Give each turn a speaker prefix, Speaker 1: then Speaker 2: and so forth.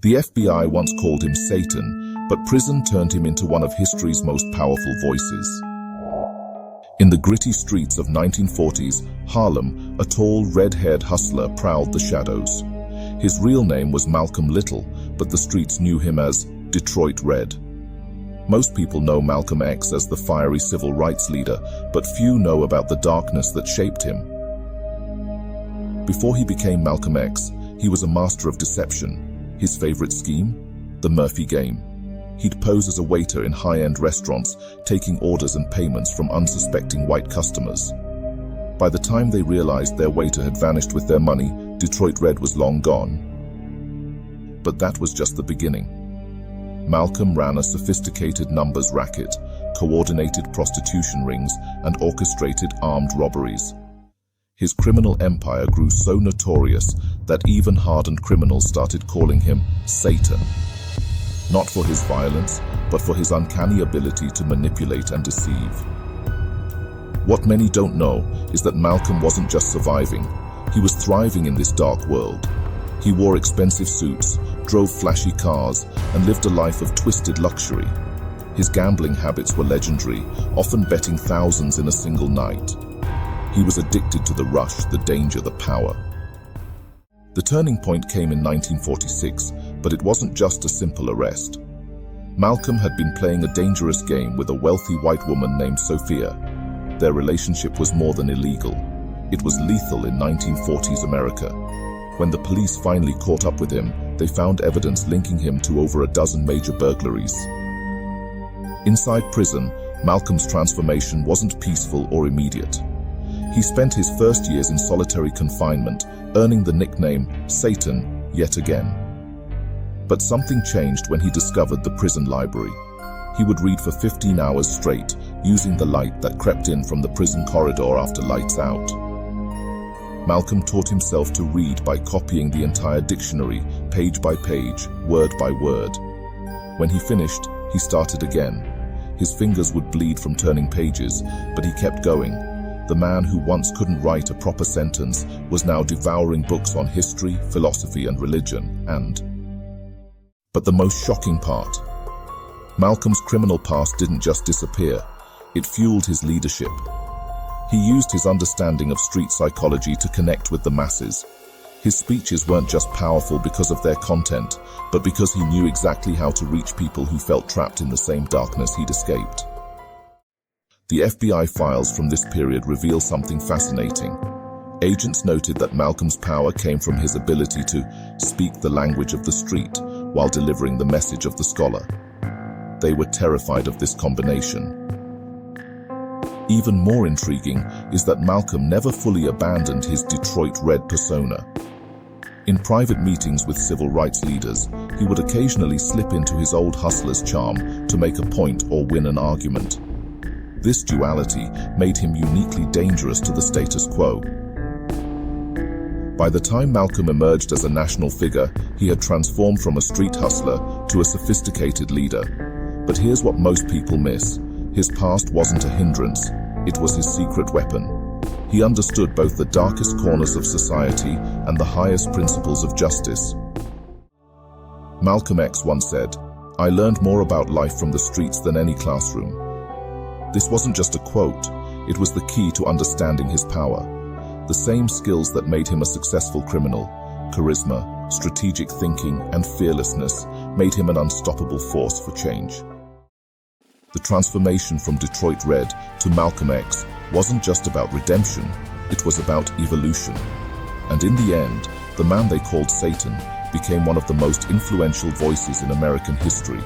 Speaker 1: The FBI once called him Satan, but prison turned him into one of history's most powerful voices. In the gritty streets of 1940s Harlem, a tall, red-haired hustler prowled the shadows. His real name was Malcolm Little, but the streets knew him as Detroit Red. Most people know Malcolm X as the fiery civil rights leader, but few know about the darkness that shaped him. Before he became Malcolm X, he was a master of deception. His favorite scheme? The Murphy game. He'd pose as a waiter in high-end restaurants, taking orders and payments from unsuspecting white customers. By the time they realized their waiter had vanished with their money, Detroit Red was long gone. But that was just the beginning. Malcolm ran a sophisticated numbers racket, coordinated prostitution rings, and orchestrated armed robberies. His criminal empire grew so notorious that even hardened criminals started calling him Satan. Not for his violence, but for his uncanny ability to manipulate and deceive. What many don't know is that Malcolm wasn't just surviving, he was thriving in this dark world. He wore expensive suits, drove flashy cars, and lived a life of twisted luxury. His gambling habits were legendary, often betting thousands in a single night. He was addicted to the rush, the danger, the power. The turning point came in 1946, but it wasn't just a simple arrest. Malcolm had been playing a dangerous game with a wealthy white woman named Sophia. Their relationship was more than illegal. It was lethal in 1940s America. When the police finally caught up with him, they found evidence linking him to over a dozen major burglaries. Inside prison, Malcolm's transformation wasn't peaceful or immediate. He spent his first years in solitary confinement, earning the nickname Satan yet again. But something changed when he discovered the prison library. He would read for 15 hours straight, using the light that crept in from the prison corridor after lights out. Malcolm taught himself to read by copying the entire dictionary, page by page, word by word. When he finished, he started again. His fingers would bleed from turning pages, but he kept going. The man who once couldn't write a proper sentence was now devouring books on history, philosophy, and religion, But the most shocking part, Malcolm's criminal past didn't just disappear, it fueled his leadership. He used his understanding of street psychology to connect with the masses. His speeches weren't just powerful because of their content, but because he knew exactly how to reach people who felt trapped in the same darkness he'd escaped. The FBI files from this period reveal something fascinating. Agents noted that Malcolm's power came from his ability to speak the language of the street while delivering the message of the scholar. They were terrified of this combination. Even more intriguing is that Malcolm never fully abandoned his Detroit Red persona. In private meetings with civil rights leaders, he would occasionally slip into his old hustler's charm to make a point or win an argument. This duality made him uniquely dangerous to the status quo. By the time Malcolm emerged as a national figure, he had transformed from a street hustler to a sophisticated leader. But here's what most people miss. His past wasn't a hindrance, it was his secret weapon. He understood both the darkest corners of society and the highest principles of justice. Malcolm X once said, "I learned more about life from the streets than any classroom." This wasn't just a quote, it was the key to understanding his power. The same skills that made him a successful criminal, charisma, strategic thinking, and fearlessness, made him an unstoppable force for change. The transformation from Detroit Red to Malcolm X wasn't just about redemption, it was about evolution. And in the end, the man they called Satan became one of the most influential voices in American history.